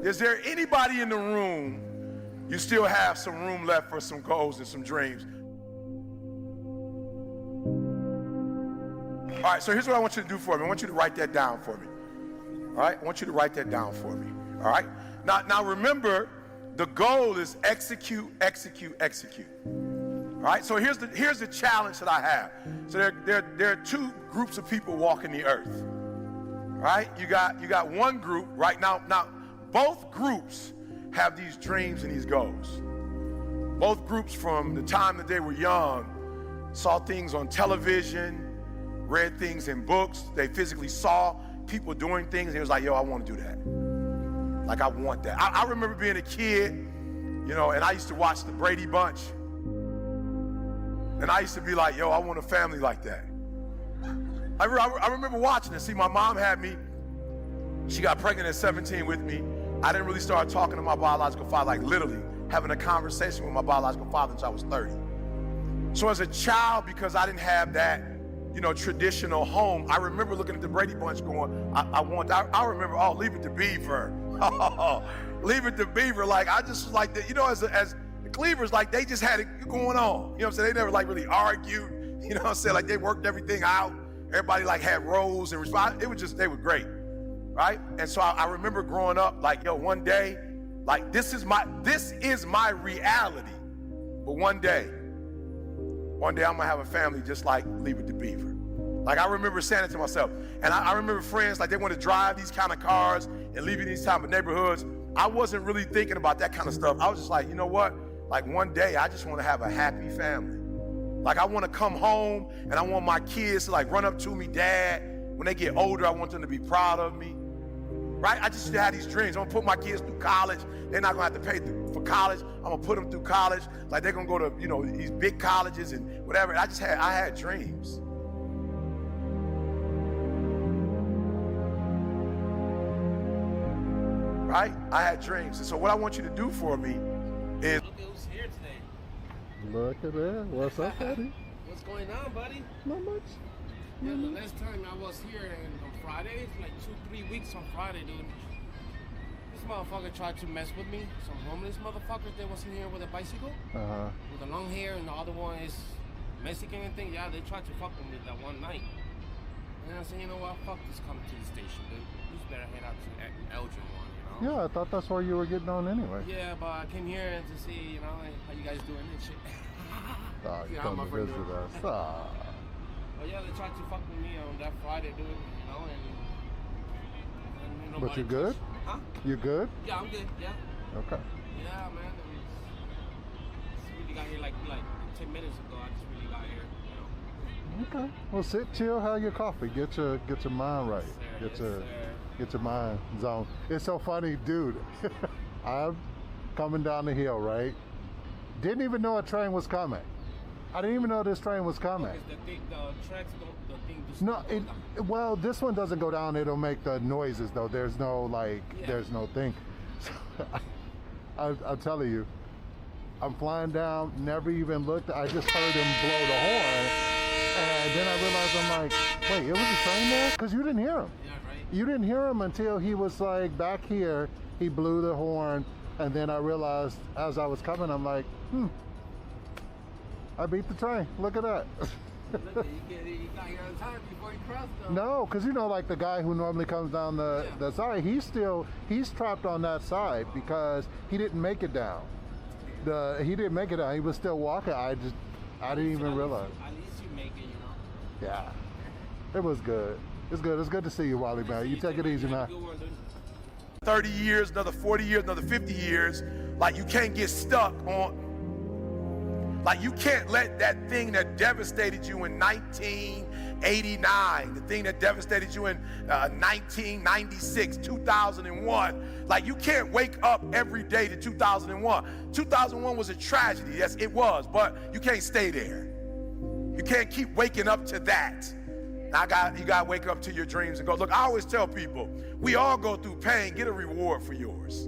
Is there anybody in the room, you still have some room left for some goals and some dreams? All right, so here's what I want you to do for me. I want you to write that down for me. All right, I want you to write that down for me. All right, now remember, the goal is execute, execute, execute. All right, so here's the challenge that I have. So there are two groups of people walking the earth. All right, you got one group right now. Now, both groups have these dreams and these goals. Both groups, from the time that they were young, saw things on television, read things in books. They physically saw people doing things, and it was like, yo, I want to do that. Like, I want that. I remember being a kid, you know, and I used to watch the Brady Bunch. And I used to be like, yo, I want a family like that. I remember watching it. See, my mom had me. She got pregnant at 17 with me. I didn't really start talking to my biological father, like literally having a conversation with my biological father until I was 30. So as a child, because I didn't have that, you know, traditional home, I remember looking at the Brady Bunch going, I remember, oh, Leave It to Beaver. Oh, Leave It to Beaver. Like, I just was like, you know, as the Cleavers, like, they just had it going on. You know what I'm saying? They never, like, really argued. You know what I'm saying? Like, they worked everything out. Everybody, like, had roles and responsibilities. It was just, they were great, right? And so I remember growing up, like, yo, one day, like, this is my reality. But one day I'm gonna have a family just like Leave It to Beaver. Like, I remember saying it to myself. And I remember friends, like, they want to drive these kind of cars and live in these type of neighborhoods. I wasn't really thinking about that kind of stuff. I was just like, you know what? Like, one day I just want to have a happy family. Like, I want to come home and I want my kids to, like, run up to me, Dad. When they get older, I want them to be proud of me. Right? I just had these dreams. I'm gonna put my kids through college. They're not gonna have to pay for college. I'm gonna put them through college. Like, they're gonna go to, you know, these big colleges and whatever. I had dreams. Right? I had dreams. And so what I want you to do for me is... Look who's here today. Look at that. What's up, buddy? What's going on, buddy? Not much. Yeah, the last time I was here on Friday, like 2-3 weeks on Friday, dude. This motherfucker tried to mess with me. Some homeless motherfuckers that was in here with a bicycle. With the long hair, and the other one is Mexican and thing. Yeah, they tried to fuck with me that one night. And I said, you know what, fuck this, come to the station, dude. You just better head out to Elgin one, you know? Yeah, I thought that's where you were getting on anyway. Yeah, but I came here to see, you know, like, how you guys doing and shit. Oh, you Yeah, come my to friend visit doing. us. Ah. But yeah, they tried to fuck with me on that Friday, dude, you know, and But you good? Huh? You good? Yeah, I'm good, yeah. Okay. Yeah, man, just really got here like 10 minutes ago. I just really got here, you know. Okay. Well, sit, chill, have your coffee. Get your mind right. Yes, sir. Get your mind zone. It's so funny, dude. I'm coming down the hill, right? Didn't even know a train was coming. I didn't even know this train was coming. The tracks don't, the thing just No, well, this one doesn't go down. It'll make the noises though. There's no there's no thing. So, I'm telling you, I'm flying down. Never even looked. I just heard him blow the horn, and then I realized I'm like, wait, it was a train there? Because you didn't hear him. Yeah, right. You didn't hear him until he was like back here. He blew the horn, and then I realized as I was coming, I'm like, I beat the train. Look at that. Look, you got here on time before you crossed though. No, because you know, like the guy who normally comes down the side, he's trapped on that side because he didn't make it down. He didn't make it down. He was still walking. I didn't even realize. At least you make it, you know. Yeah, it was good. It's good. It's good to see you, Wally, man. You take it easy, man. 30 years, another 40 years, another 50 years. Like, you can't get stuck on. Like, you can't let that thing that devastated you in 1989, the thing that devastated you in 1996, 2001, like, you can't wake up every day to 2001. 2001 was a tragedy, yes, it was, but you can't stay there. You can't keep waking up to that. Now, you got to wake up to your dreams and go. Look, I always tell people, we all go through pain. Get a reward for yours.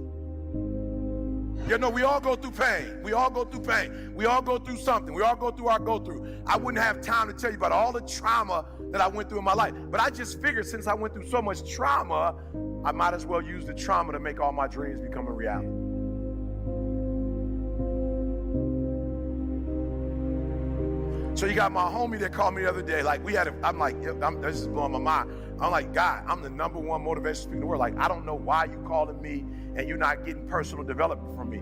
You know, we all go through pain. We all go through pain. We all go through something. We all go through our go-through. I wouldn't have time to tell you about all the trauma that I went through in my life. But I just figured since I went through so much trauma, I might as well use the trauma to make all my dreams become a reality. So you got my homie that called me the other day. Like I'm like, this is blowing my mind. I'm like, God, I'm the #1 motivational speaker in the world. Like, I don't know why you calling me and you're not getting personal development from me.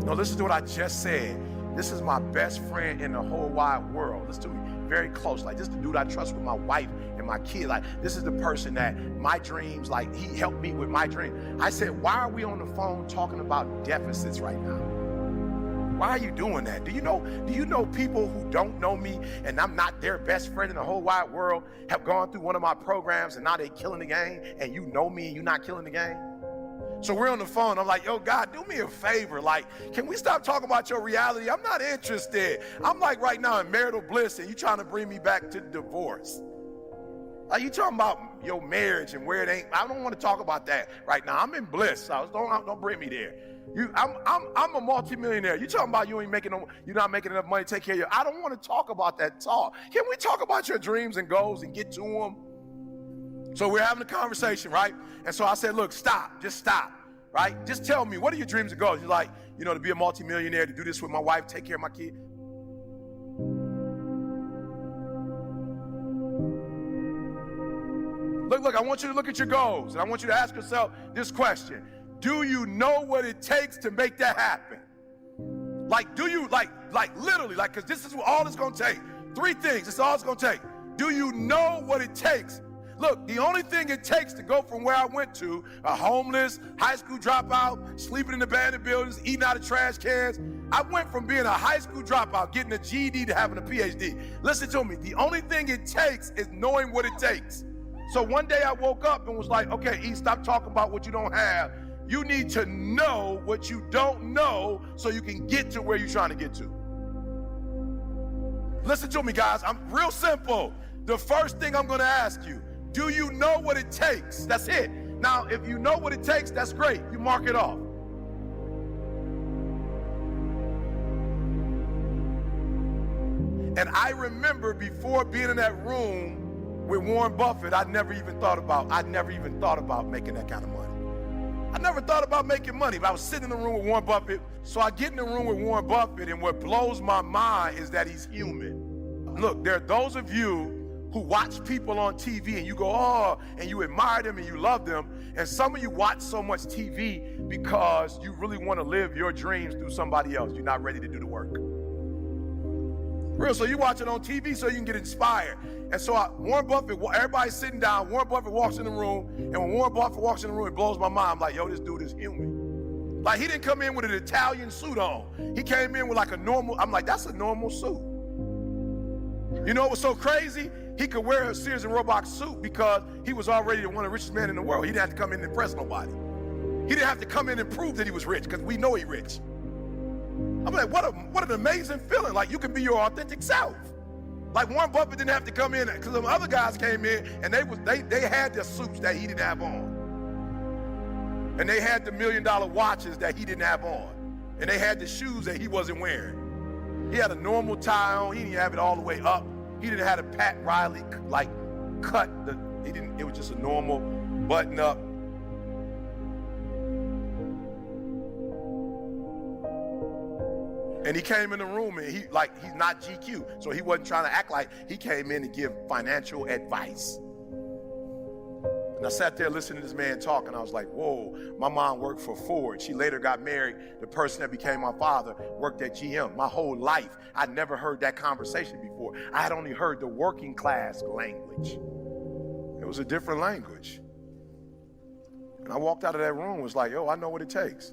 No, listen to what I just said. This is my best friend in the whole wide world. Listen to me very close. Like, this is the dude I trust with my wife and my kid. Like, this is the person that my dreams, like, he helped me with my dream. I said, why are we on the phone talking about deficits right now? Why are you doing that? Do you know people who don't know me and I'm not their best friend in the whole wide world have gone through one of my programs and now they killing the game, and you know me and you're not killing the game? So we're on the phone. I'm like, yo, God, do me a favor. Like, can we stop talking about your reality? I'm not interested. I'm like right now in marital bliss and you trying to bring me back to divorce. Like, you talking about your marriage and where it ain't. I don't want to talk about that right now. I'm in bliss. So don't bring me there. I'm a multimillionaire. You talking about you're not making enough money to take care of you. I don't want to talk about that talk. Can we talk about your dreams and goals and get to them? So we're having a conversation, right? And so I said, look, stop, just stop, right? Just tell me, what are your dreams and goals? You're like, to be a multimillionaire, to do this with my wife, take care of my kid. Look, I want you to look at your goals, and I want you to ask yourself this question. Do you know what it takes to make that happen? Like, do you, like literally, like, because this is all it's going to take. 3 things, this is all it's going to take. Do you know what it takes? Look, the only thing it takes to go from where I went to, a homeless, high school dropout, sleeping in abandoned buildings, eating out of trash cans, I went from being a high school dropout, getting a GED, to having a PhD. Listen to me, the only thing it takes is knowing what it takes. So one day I woke up and was like, okay, E, stop talking about what you don't have. You need to know what you don't know so you can get to where you're trying to get to. Listen to me, guys. I'm real simple. The first thing I'm going to ask you, do you know what it takes? That's it. Now, if you know what it takes, that's great. You mark it off. And I remember before being in that room with Warren Buffett, I never even thought about making that kind of money. I never thought about making money, but I was sitting in the room with Warren Buffett. So I get in the room with Warren Buffett, and what blows my mind is that he's human. Look, there are those of you who watch people on TV and you go, oh, and you admire them and you love them. And some of you watch so much TV because you really want to live your dreams through somebody else. You're not ready to do the work. Real, so you watch it on TV so you can get inspired. And so Warren Buffett, everybody's sitting down, Warren Buffett walks in the room, and when Warren Buffett walks in the room, it blows my mind. I'm like, yo, this dude is human. Like, he didn't come in with an Italian suit on. He came in with like a normal, I'm like, that's a normal suit. You know what was so crazy? He could wear a Sears and Roebuck suit because he was already one of the richest men in the world. He didn't have to come in and impress nobody. He didn't have to come in and prove that he was rich, because we know he's rich. I'm like, what an amazing feeling. Like, you can be your authentic self. Like, Warren Buffett didn't have to come in, because some other guys came in and they had their suits that he didn't have on. And they had the $1 million watches that he didn't have on. And they had the shoes that he wasn't wearing. He had a normal tie on. He didn't have it all the way up. He didn't have a Pat Riley, like, cut. It was just a normal button up. And he came in the room and he's not GQ. So he wasn't trying to act like he came in to give financial advice. And I sat there listening to this man talk, and I was like, whoa, my mom worked for Ford. She later got married. The person that became my father worked at GM. My whole life, I never heard that conversation before. I had only heard the working class language. It was a different language. And I walked out of that room and was like, yo, I know what it takes.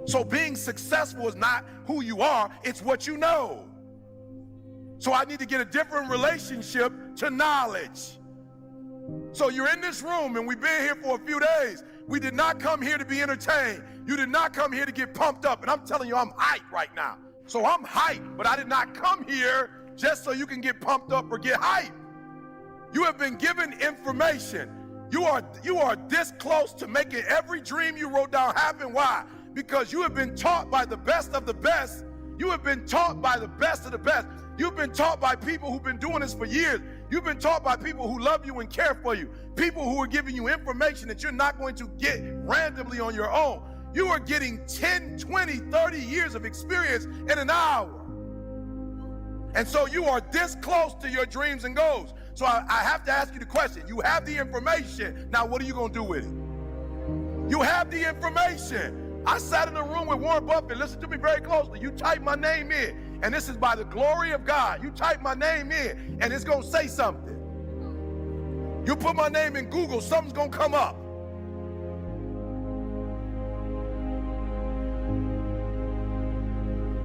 So being successful is not who you are, it's what you know. So I need to get a different relationship to knowledge. So you're in this room and we've been here for a few days. We did not come here to be entertained. You did not come here to get pumped up. And I'm telling you, I'm hyped right now. So I'm hyped, but I did not come here just so you can get pumped up or get hyped. You have been given information. You are this close to making every dream you wrote down happen. Why? Because you have been taught by the best of the best. You have been taught by the best of the best. You've been taught by people who've been doing this for years. You've been taught by people who love you and care for you. People who are giving you information that you're not going to get randomly on your own. You are getting 10, 20, 30 years of experience in an hour. And so you are this close to your dreams and goals. So I have to ask you the question. You have the information. Now what are you going to do with it? You have the information. I sat in a room with Warren Buffett. Listen to me very closely. You type my name in, and this is by the glory of God. You type my name in, and it's going to say something. You put my name in Google, something's going to come up.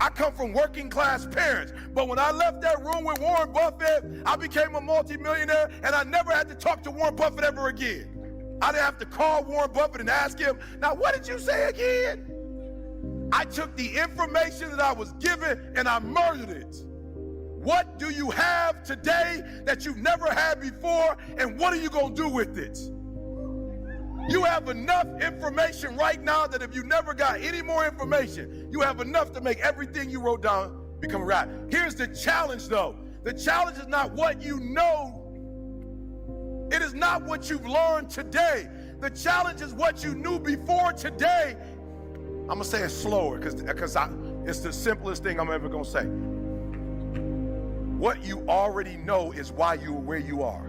I come from working class parents, but when I left that room with Warren Buffett, I became a multimillionaire, and I never had to talk to Warren Buffett ever again. I didn't have to call Warren Buffett and ask him, now what did you say again? I took the information that I was given and I murdered it. What do you have today that you've never had before, and what are you going to do with it? You have enough information right now that if you never got any more information, you have enough to make everything you wrote down become right. Here's the challenge though. The challenge is not what you know. It is not what you've learned today. The challenge is what you knew before today. I'm gonna say it slower because it's the simplest thing I'm ever gonna say. What you already know is why you are where you are.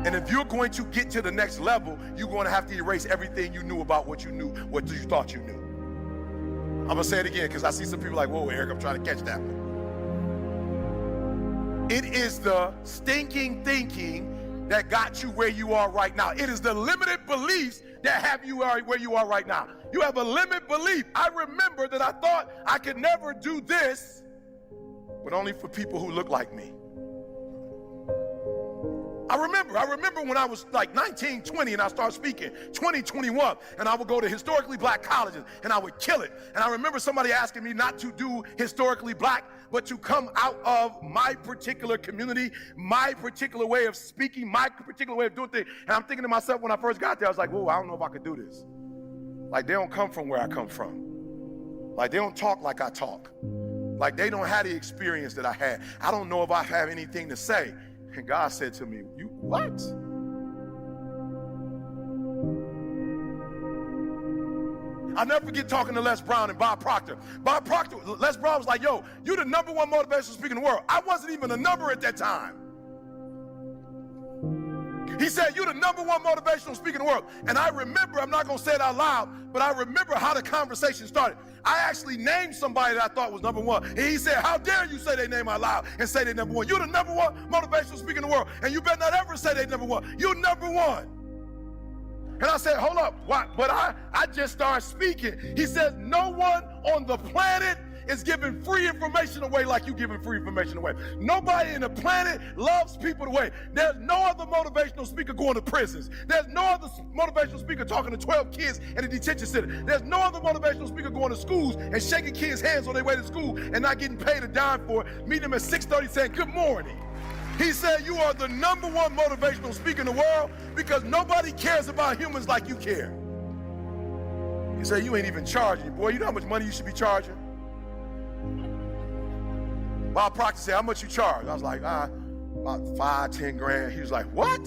And if you're going to get to the next level, you're going to have to erase everything you knew about what you knew, what you thought you knew. I'm going to say it again because I see some people like, whoa, Eric, I'm trying to catch that one. It is the stinking thinking that got you where you are right now. It is the limited beliefs that have you where you are right now. You have a limited belief. I remember that I thought I could never do this, but only for people who look like me. I remember when I was like 19, 20 and I started speaking, 20, 21, and I would go to historically black colleges and I would kill it. And I remember somebody asking me not to do historically black, but to come out of my particular community, my particular way of speaking, my particular way of doing things. And I'm thinking to myself when I first got there, I was like, whoa, I don't know if I could do this. Like they don't come from where I come from. Like they don't talk like I talk. Like they don't have the experience that I had. I don't know if I have anything to say. And God said to me, you what? I'll never forget talking to Les Brown and Bob Proctor. Bob Proctor, Les Brown was like, yo, you the #1 motivational speaker in the world. I wasn't even a number at that time. He said, you the #1 motivational speaker in the world. And I remember, I'm not gonna say it out loud, but I remember how the conversation started. I actually named somebody that I thought was #1. And he said, how dare you say their name out loud and say they're #1. You're the #1 motivational speaker in the world. And you better not ever say they're #1. You're #1. And I said, hold up, why? But I just started speaking. He says, no one on the planet is giving free information away like you giving free information away. Nobody in the planet loves people the way. There's no other motivational speaker going to prisons. There's no other motivational speaker talking to 12 kids in a detention center. There's no other motivational speaker going to schools and shaking kids' hands on their way to school and not getting paid a dime for it, meeting them at 6:30 saying, good morning. He said, you are the #1 motivational speaker in the world because nobody cares about humans like you care. He said, you ain't even charging. Boy, you know how much money you should be charging? Bob Proctor said, how much you charge? I was like, about 5, 10 grand. He was like, what?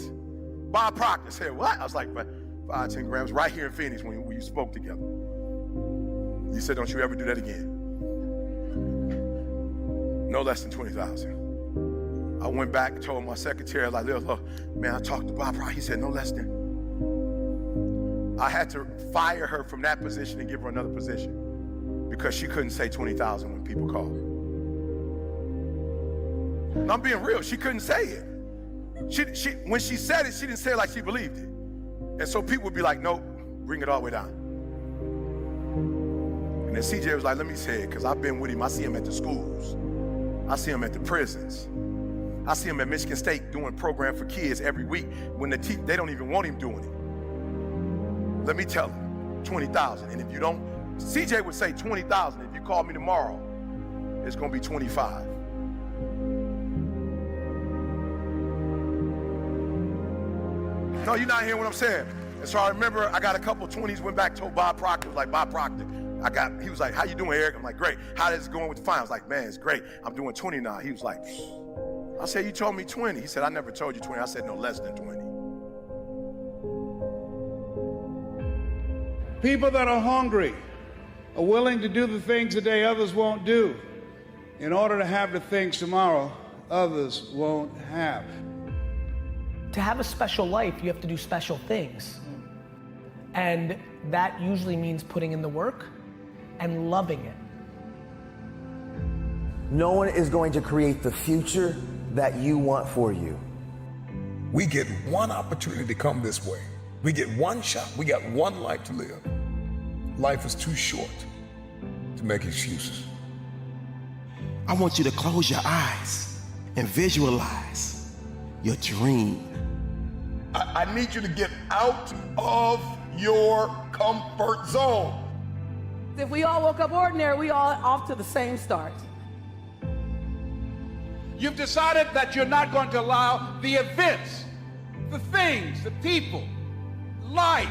Bob Proctor said, what? I was like, 5, 10 grand. It was right here in Phoenix when you spoke together. He said, don't you ever do that again. No less than 20,000. I went back and told my secretary, I was like, look, man, I talked to Bob Proctor. He said, no less than. I had to fire her from that position and give her another position because she couldn't say 20,000 when people called. And I'm being real, she couldn't say it. When she said it, she didn't say it like she believed it. And so people would be like, nope, bring it all the way down. And then CJ was like, let me say it, because I've been with him. I see him at the schools. I see him at the prisons. I see him at Michigan State doing program for kids every week when they don't even want him doing it. Let me tell him, 20,000. And if you don't, CJ would say 20,000 if you call me tomorrow it's gonna be 25. No, you're not hearing what I'm saying. And so I remember I got a couple 20s, went back, told Bob Proctor, like, Bob Proctor, he was like, how you doing, Eric? I'm like, great. How is it going with the fine? I was like, man, it's great. I'm doing 20 now. He was like, I said, you told me 20. He said, I never told you 20. I said, no, less than 20. People that are hungry are willing to do the things today others won't do in order to have the things tomorrow others won't have. To have a special life, you have to do special things. And that usually means putting in the work and loving it. No one is going to create the future that you want for you. We get one opportunity to come this way. We get one shot. We got one life to live. Life is too short to make excuses. I want you to close your eyes and visualize your dream. I need you to get out of your comfort zone. If we all woke up ordinary, we all off to the same start. You've decided that you're not going to allow the events, the things, the people, life,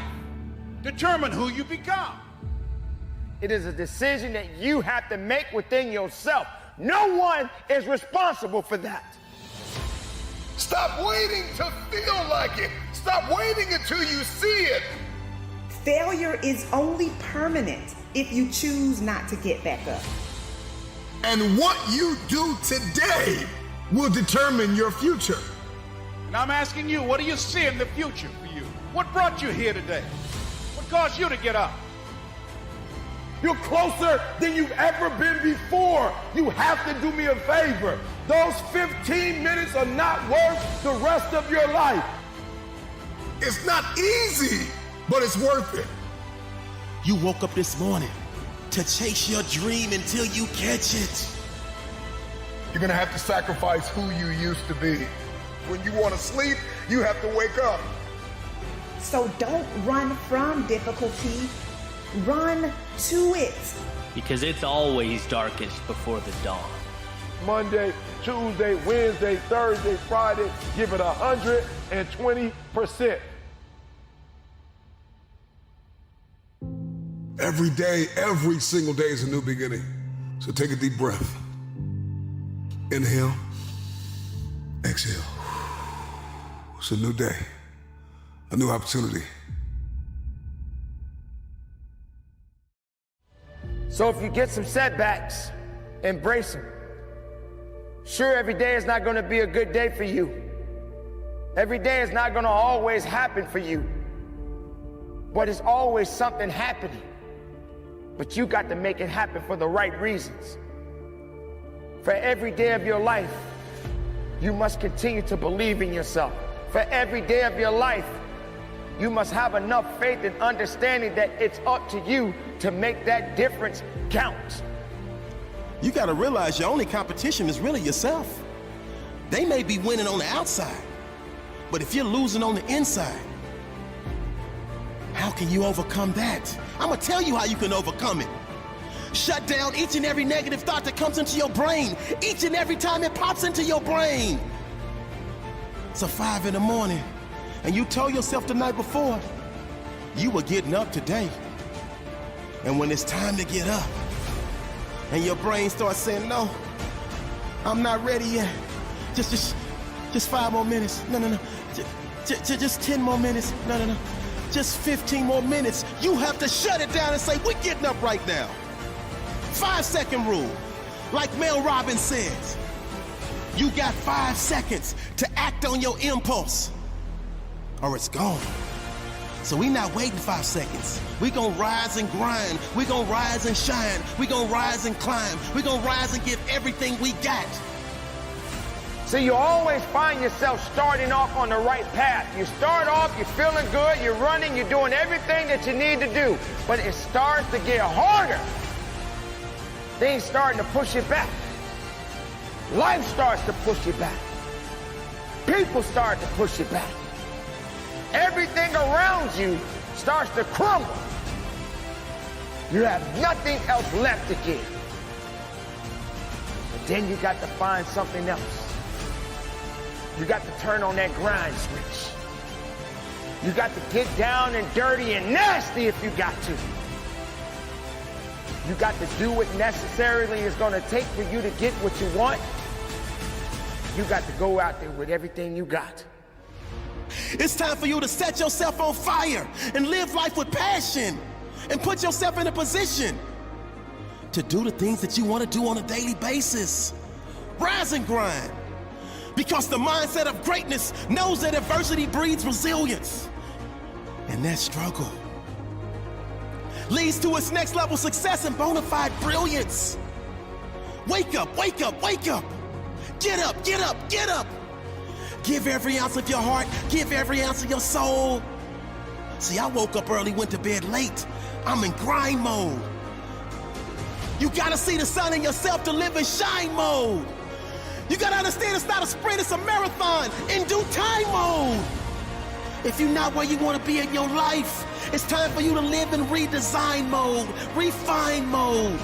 determine who you become. It is a decision that you have to make within yourself. No one is responsible for that. Stop waiting to feel like it. Stop waiting until you see it. Failure is only permanent if you choose not to get back up. And what you do today will determine your future. And I'm asking you, what do you see in the future for you? What brought you here today? What caused you to get up? You're closer than you've ever been before. You have to do me a favor. Those 15 minutes are not worth the rest of your life. It's not easy, but it's worth it. You woke up this morning to chase your dream until you catch it. You're gonna have to sacrifice who you used to be. When you wanna sleep, you have to wake up. So don't run from difficulty, run to it. Because it's always darkest before the dawn. Monday, Tuesday, Wednesday, Thursday, Friday, give it 120%. Every day, every single day is a new beginning. So take a deep breath. Inhale, exhale. It's a new day, a new opportunity. So if you get some setbacks, embrace them. Sure, every day is not going to be a good day for you. Every day is not going to always happen for you. But it's always something happening. But you got to make it happen for the right reasons. For every day of your life, you must continue to believe in yourself. For every day of your life, you must have enough faith and understanding that it's up to you to make that difference count. You gotta realize your only competition is really yourself. They may be winning on the outside, but if you're losing on the inside, how can you overcome that? I'm gonna tell you how you can overcome it. Shut down each and every negative thought that comes into your brain, each and every time it pops into your brain. It's 5 in the morning, and you told yourself the night before, you were getting up today. And when it's time to get up, and your brain starts saying, no, I'm not ready yet. Just 5 more minutes. No. Just 10 more minutes. No. Just 15 more minutes. You have to shut it down and say, we're getting up right now. 5-second rule. Like Mel Robbins says, you got 5 seconds to act on your impulse, or it's gone. So we not waiting 5 seconds. We gonna rise and grind. We gonna rise and shine. We gonna rise and climb. We gonna rise and give everything we got. So you always find yourself starting off on the right path. You start off, you're feeling good, you're running, you're doing everything that you need to do. But it starts to get harder. Things starting to push you back. Life starts to push you back. People start to push you back. Everything around you starts to crumble. You have nothing else left to give. then you got to find something else. You got to turn on that grind switch. You got to get down and dirty and nasty if you got to. You got to do what necessarily is going to take for you to get what you want. You got to go out there with everything you got. It's time for you to set yourself on fire and live life with passion and put yourself in a position to do the things that you want to do on a daily basis. Rise and grind. Because the mindset of greatness knows that adversity breeds resilience. And that struggle leads to its next level success and bona fide brilliance. Wake up, wake up, wake up. Get up, get up, get up. Give every ounce of your heart, give every ounce of your soul. See, I woke up early, went to bed late. I'm in grind mode. You gotta see the sun in yourself to live in shine mode. You gotta understand it's not a sprint, it's a marathon in due time mode. If you're not where you wanna be in your life, it's time for you to live in redesign mode, refine mode.